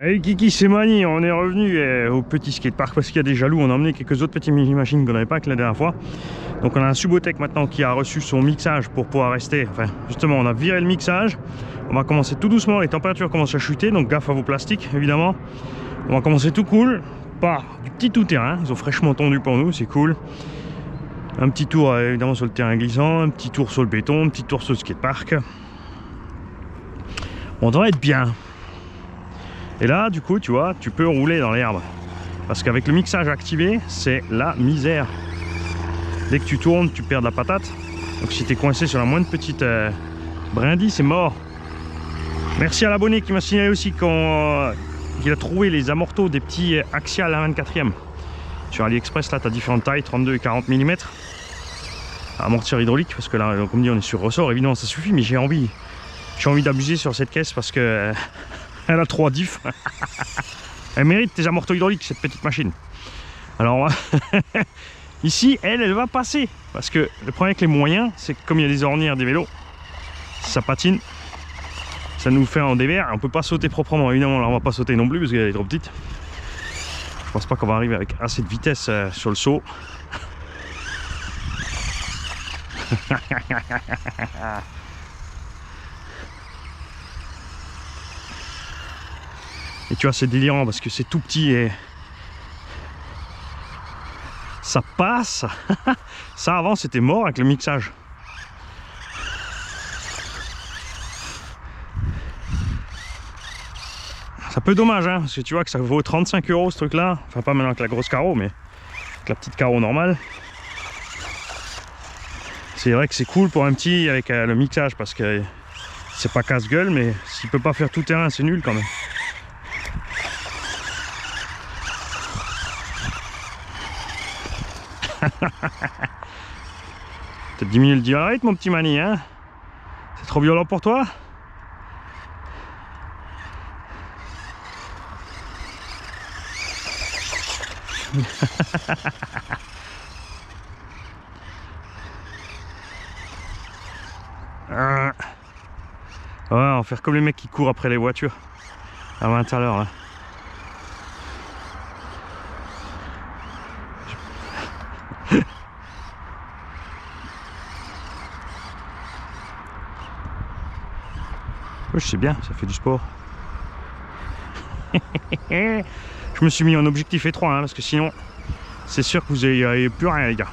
Hey Kiki, c'est Mani, on est revenu au petit skatepark parce qu'il y a des jaloux. On a emmené quelques autres petites machines qu'on n'avait pas que la dernière fois. Donc on a un Subotech maintenant qui a reçu son mixage pour pouvoir rester. Enfin, justement, on a viré le mixage. On va commencer tout doucement, les températures commencent à chuter, donc gaffe à vos plastiques évidemment. On va commencer tout cool par du petit tout-terrain. Ils ont fraîchement tondu pour nous, c'est cool. Un petit tour évidemment sur le terrain glissant, un petit tour sur le béton, un petit tour sur le skatepark. On devrait être bien. Et là, du coup, tu vois, tu peux rouler dans l'herbe. Parce qu'avec le mixage activé, c'est la misère. Dès que tu tournes, tu perds de la patate. Donc si tu es coincé sur la moindre petite brindille, c'est mort. Merci à l'abonné qui m'a signalé aussi qu'il a trouvé les amortos des petits axial à 24e. Sur AliExpress, là, tu as différentes tailles, 32 et 40 mm. Amortisseur hydraulique, parce que là, comme dit, on est sur ressort. Évidemment, ça suffit, mais j'ai envie d'abuser sur cette caisse parce que... elle a 3 diffs. Elle mérite tes amortos hydrauliques, cette petite machine. Alors, ici, elle va passer. Parce que le problème avec les moyens, c'est que comme il y a des ornières des vélos, ça patine. Ça nous fait un dévers. On peut pas sauter proprement. Évidemment, là, on va pas sauter non plus parce qu'elle est trop petite. Je pense pas qu'on va arriver avec assez de vitesse sur le saut. Et tu vois, c'est délirant parce que c'est tout petit et ça passe. Ça, avant, c'était mort avec le mixage. C'est un peu dommage, hein, parce que tu vois que ça vaut 35 € ce truc-là. Enfin, pas maintenant avec la grosse carreau, mais avec la petite carreau normale. C'est vrai que c'est cool pour un petit avec le mixage parce que c'est pas casse-gueule, mais s'il peut pas faire tout terrain, c'est nul quand même. Peut-être diminuer le diarrhète, mon petit Mani, hein? C'est trop violent pour toi? Ouais, on va faire comme les mecs qui courent après les voitures à 20 à l'heure là. Je sais bien, ça fait du sport. Je me suis mis en objectif étroit hein, parce que sinon c'est sûr que vous n'avez plus rien les gars.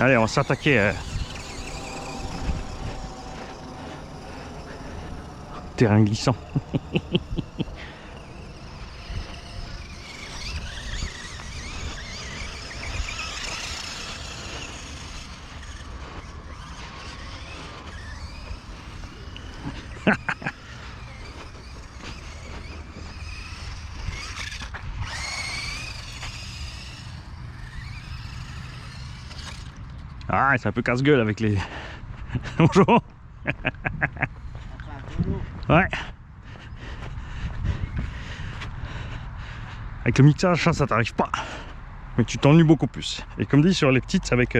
Allez, on va s'attaquer terrain glissant. Ah, c'est un peu casse-gueule avec les... Bonjour. Ouais. Avec le mixage, ça t'arrive pas. Mais tu t'ennuies beaucoup plus. Et comme dit, sur les petites avec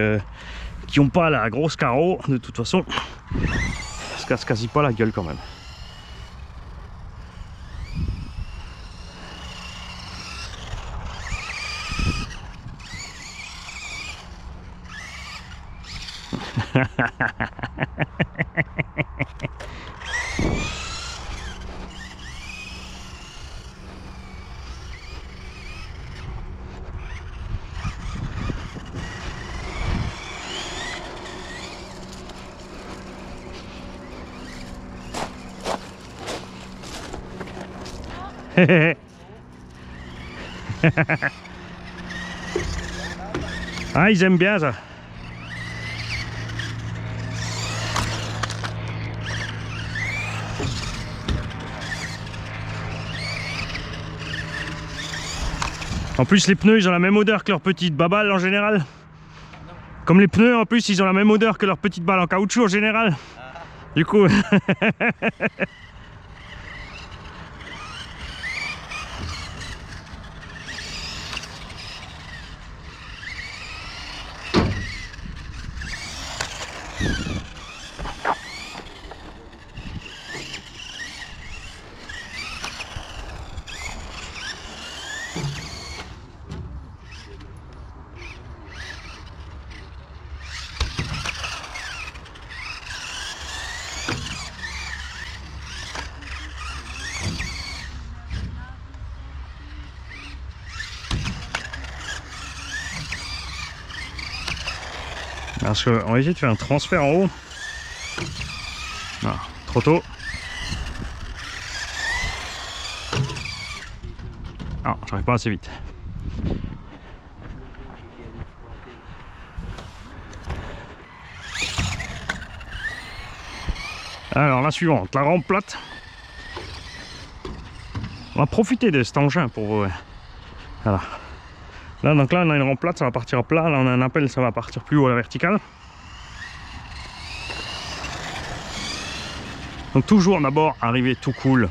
qui ont pas la grosse carreau, de toute façon, ça se casse quasi pas la gueule quand même. Ah, ils aiment bien ça. En plus, les pneus, ils ont la même odeur que leurs petites babales en général. Comme les pneus, en plus, ils ont la même odeur que leurs petites balles en caoutchouc en général. Du coup... Parce qu'on va essayer de faire un transfert en haut. Ah, trop tôt. Ah, j'arrive pas assez vite. Alors la suivante, la rampe plate. On va profiter de cet engin pour... voilà. Là, donc là, on a une rampe plate, ça va partir à plat. Là, on a un appel, ça va partir plus haut à la verticale. Donc toujours d'abord arriver tout cool.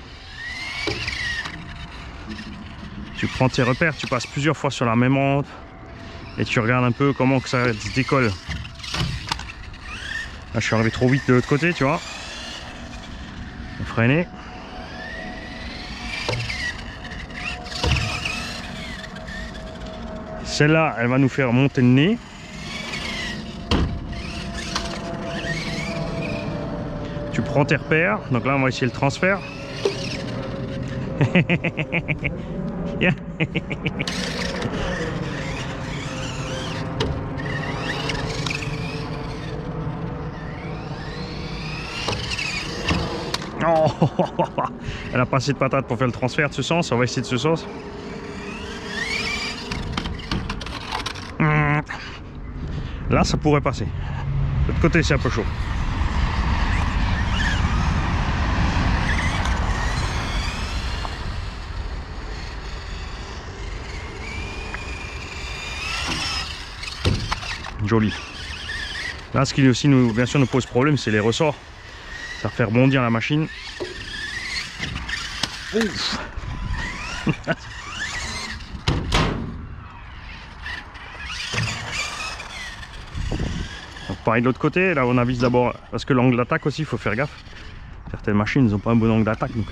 Tu prends tes repères, tu passes plusieurs fois sur la même rampe et tu regardes un peu comment que ça se décolle. Là, je suis arrivé trop vite de l'autre côté, tu vois. Freiner. Celle-là, elle va nous faire monter le nez. Tu prends tes repères. Donc là, on va essayer le transfert. Oh, elle a pas assez de patates pour faire le transfert de ce sens. On va essayer de ce sens. Là, ça pourrait passer. De l'autre côté, c'est un peu chaud. Joli. Là, ce qui aussi nous, bien sûr, nous pose problème, c'est les ressorts. Ça fait rebondir la machine. Ouf. Donc, pareil de l'autre côté, là on avise d'abord, parce que l'angle d'attaque aussi, il faut faire gaffe. Certaines machines n'ont pas un bon angle d'attaque, donc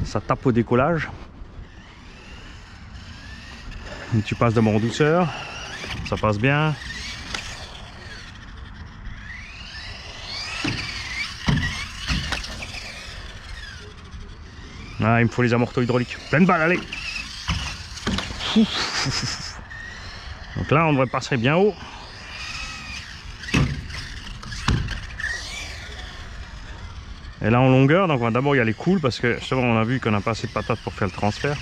ça tape au décollage. Donc, tu passes d'abord en douceur, ça passe bien. Ah, il me faut les amortos hydrauliques. Pleine balle, allez. Donc là, on devrait passer bien haut. Et là, en longueur, donc on va d'abord y aller cool parce que justement, on a vu qu'on n'a pas assez de patates pour faire le transfert.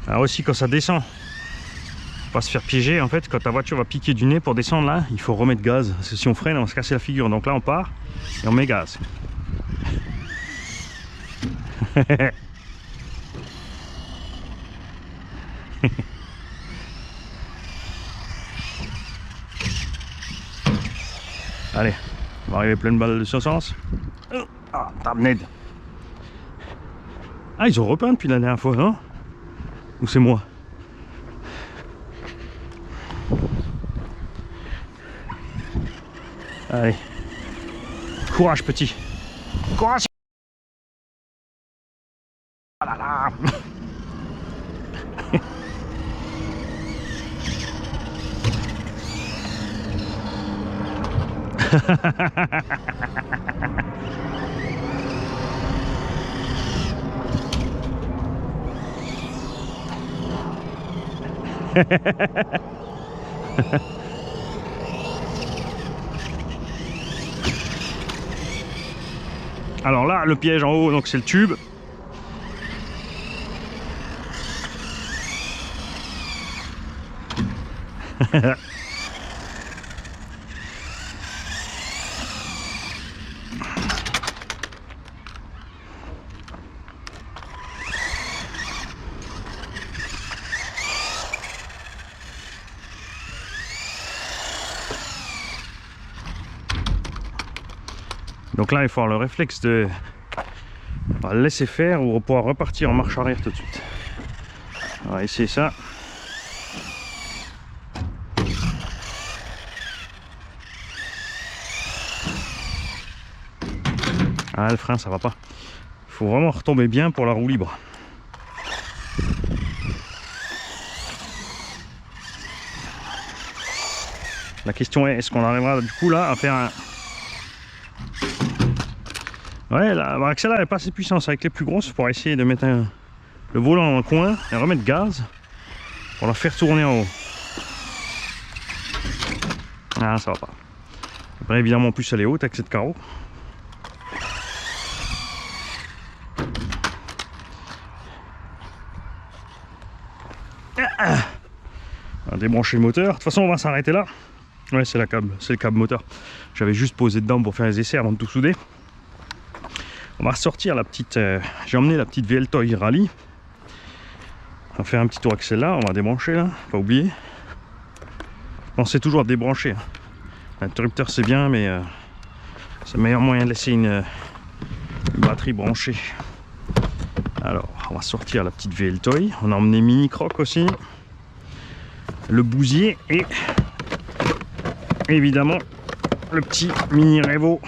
Alors aussi quand ça descend, faut pas se faire piéger en fait. Quand ta voiture va piquer du nez pour descendre là, il faut remettre gaz. Parce que si on freine, on va se casser la figure. Donc là on part et on met gaz. Allez, on va arriver pleine balle de ce sens. Ah, Tabned. Ah, ils ont repeint depuis la dernière fois, non? Ou c'est moi? Allez. Courage, petit. Courage. Ah là là. Alors là, le piège en haut, donc c'est le tube. Donc là, il faut avoir le réflexe de laisser faire ou pouvoir repartir en marche arrière tout de suite. On va essayer ça. Ah, le frein, ça va pas. Il faut vraiment retomber bien pour la roue libre. La question est, est-ce qu'on arrivera du coup là à faire un... Ouais, l'accel n'est pas assez puissant avec les plus grosses pour essayer de mettre le volant dans le coin et remettre gaz pour la faire tourner en haut. Ah, ça va pas. Après, évidemment, en plus elle est haute avec cette carreau. On va débrancher le moteur. De toute façon, on va s'arrêter là. Ouais, c'est le câble moteur. J'avais juste posé dedans pour faire les essais avant de tout souder. On va ressortir la petite... j'ai emmené la petite VL Toy Rally. On va faire un petit tour avec celle-là. On va débrancher là, pas oublier. Pensez toujours à débrancher. Hein. L'interrupteur c'est bien, mais c'est le meilleur moyen de laisser une batterie branchée. Alors, on va sortir la petite VL Toy. On a emmené Mini Croc aussi. Le bousier et évidemment le petit Mini Revo.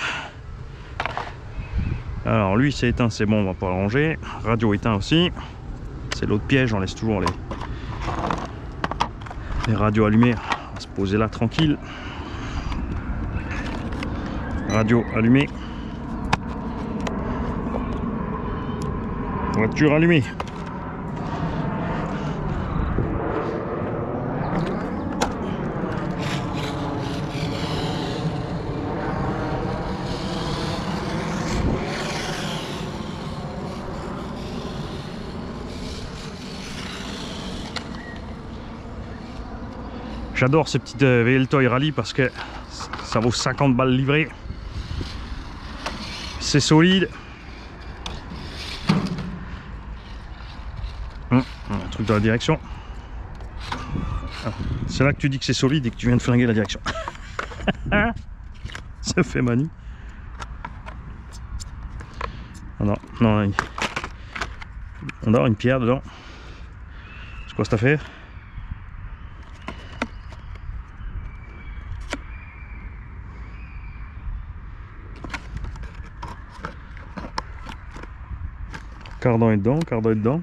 Alors lui c'est éteint, c'est bon, on va pas le ranger. Radio éteint aussi. C'est l'autre piège, on laisse toujours les radios allumées. On va se poser là tranquille. Radio allumée. Voiture allumée. J'adore ces petites VL Toy Rally parce que ça vaut 50 balles livrées. C'est solide. Un truc dans la direction. C'est là que tu dis que c'est solide et que tu viens de flinguer la direction. Ça fait Manu. Oh non, non, on a une pierre dedans. C'est quoi cette affaire? Cardan est dedans, cardan est dedans.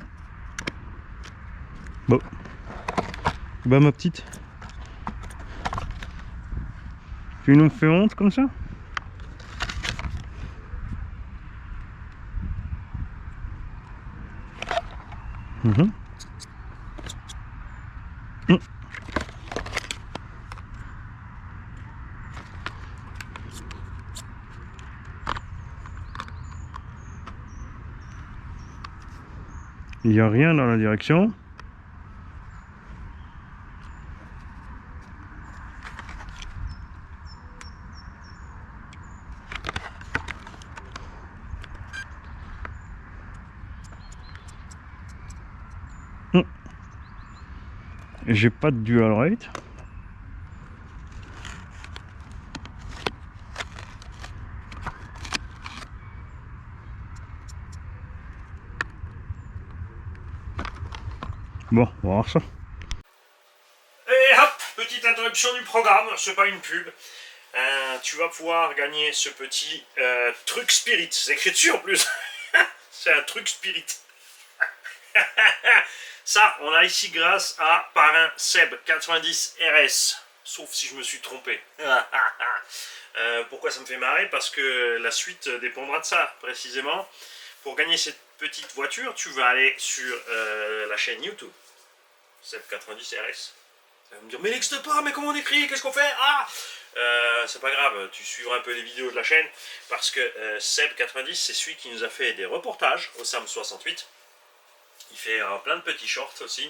Bon. Bah ma petite. Tu nous fais honte comme ça? Il n'y a rien dans la direction. J'ai pas de dual rate. Bon, on va voir ça. Et hop, petite interruption du programme, c'est pas une pub. Tu vas pouvoir gagner ce petit truc spirit. C'est écrit dessus en plus. C'est un truc spirit. Ça, on a ici grâce à Parrain Seb 90 RS. Sauf si je me suis trompé. Pourquoi ça me fait marrer? Parce que la suite dépendra de ça, précisément. Pour gagner cette petite voiture, tu vas aller sur la chaîne YouTube. Seb 90 RS. Ça va me dire, mais n'existe pas, mais comment on écrit? Qu'est-ce qu'on fait? Ah, c'est pas grave, tu suivras un peu les vidéos de la chaîne. Parce que Seb 90, c'est celui qui nous a fait des reportages au SAM 68. Il fait plein de petits shorts aussi.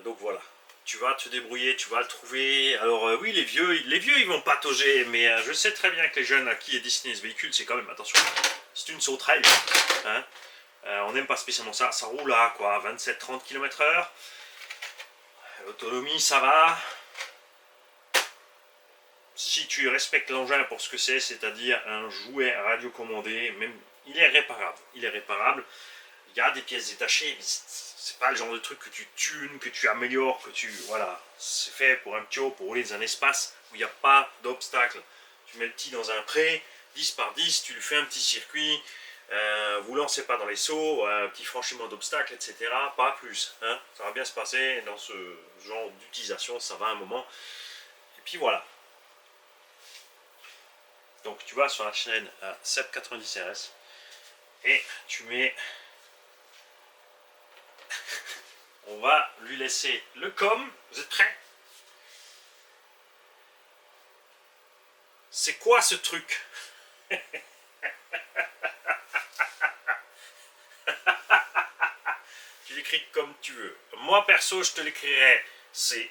Donc voilà. Tu vas te débrouiller, tu vas le trouver. Alors oui, les vieux ils vont patauger, mais je sais très bien que les jeunes à qui est destiné ce véhicule, c'est quand même, attention, c'est une sauterelle. Hein. On n'aime pas spécialement ça. Ça roule à quoi, 27-30 km/h. L'autonomie, ça va. si tu respectes l'engin pour ce que c'est, c'est-à-dire un jouet radiocommandé, même il est réparable. Il est réparable. Il y a des pièces détachées, mais c'est pas le genre de truc que tu tunes, que tu améliores, que tu... Voilà, c'est fait pour un ptio, pour rouler dans un espace où il n'y a pas d'obstacle. Tu mets le petit dans un pré, 10 par 10, tu lui fais un petit circuit, vous lancez pas dans les sauts, un petit franchissement d'obstacles, etc. Pas plus. Hein. Ça va bien se passer dans ce genre d'utilisation, ça va un moment. Et puis voilà. Donc tu vas sur la chaîne à 790 RS et tu mets... On va lui laisser le com. Vous êtes prêts? C'est quoi ce truc? Tu l'écris comme tu veux. Moi perso, je te l'écrirai. C'est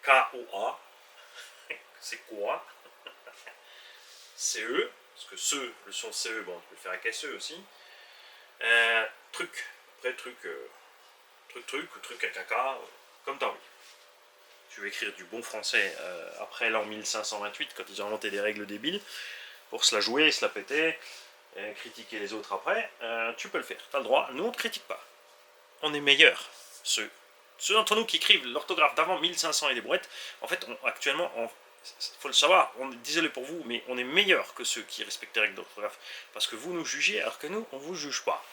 K-O-A. C'est quoi? CE. Parce que ce, le son CE, bon, on peut le faire avec SE aussi. Truc. Après, truc ou truc à caca, comme t'as envie. Tu veux écrire du bon français après l'an 1528, quand ils ont inventé des règles débiles, pour se la jouer, se la péter, critiquer les autres après, tu peux le faire. T'as le droit. Nous, on ne critique pas. On est meilleurs. Ceux d'entre nous qui écrivent l'orthographe d'avant 1500 et des brouettes, en fait, actuellement, il faut le savoir, désolé pour vous, mais on est meilleurs que ceux qui respectent les règles d'orthographe. Parce que vous nous jugez, alors que nous, on vous juge pas.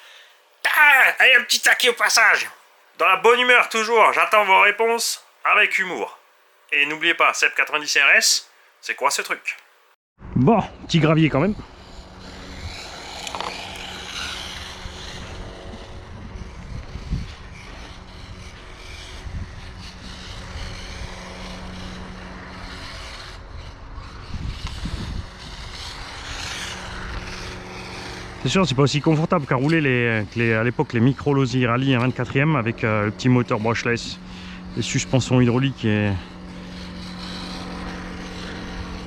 Ah, allez, un petit taquet au passage. Dans la bonne humeur toujours, j'attends vos réponses avec humour. Et n'oubliez pas, 790 RS, c'est quoi ce truc? Bon, petit gravier quand même. C'est sûr, c'est pas aussi confortable qu'à rouler à l'époque les micro Losi Rally 24e avec le petit moteur brushless, les suspensions hydrauliques et...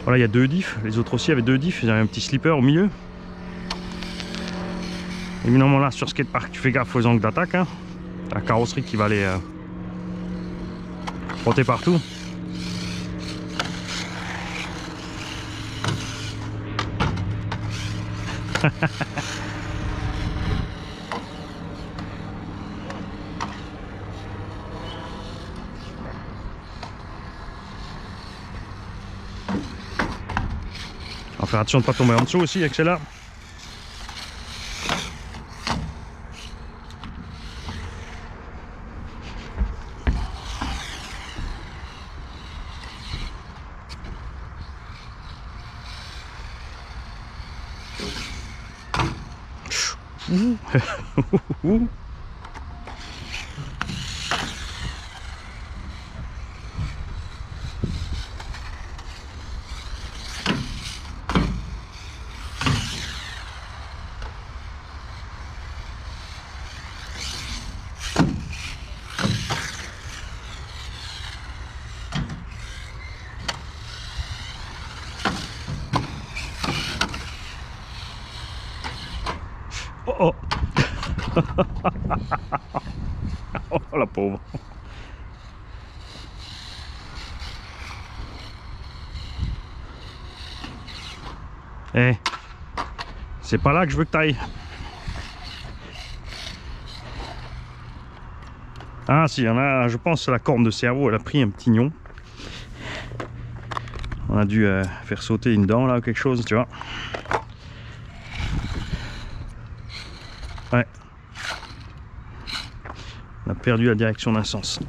Voilà, il y a 2 diffs, les autres aussi avaient 2 diffs, il y a un petit slipper au milieu. Évidemment là sur skatepark tu fais gaffe aux angles d'attaque, hein. La carrosserie qui va aller frotter partout. On va faire attention de ne pas tomber en dessous aussi avec celle-là. Oh oh. Oh la pauvre. Eh, c'est pas là que je veux que t'ailles. Ah si, il y en a, je pense que la corne de cerveau, elle a pris un petit nion. On a dû faire sauter une dent là ou quelque chose, tu vois. Ouais. On a perdu la direction d'un sens.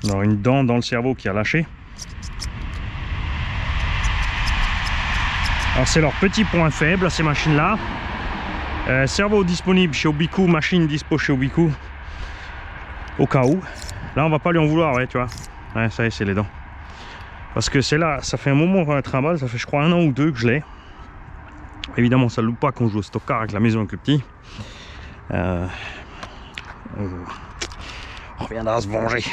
Alors une dent dans le cerveau qui a lâché. Alors c'est leur petit point faible, ces machines-là. Cerveau disponible chez Obiku, machine dispo chez Obiku. Au cas où. Là on va pas lui en vouloir, ouais, tu vois. Ouais, ça y est, c'est les dents. Parce que c'est là, ça fait un moment qu'on va être à balle, ça fait je crois 1 an ou 2 que je l'ai. Évidemment ça ne loupe pas quand on joue au stock car avec la maison avec le petit. On reviendra se venger.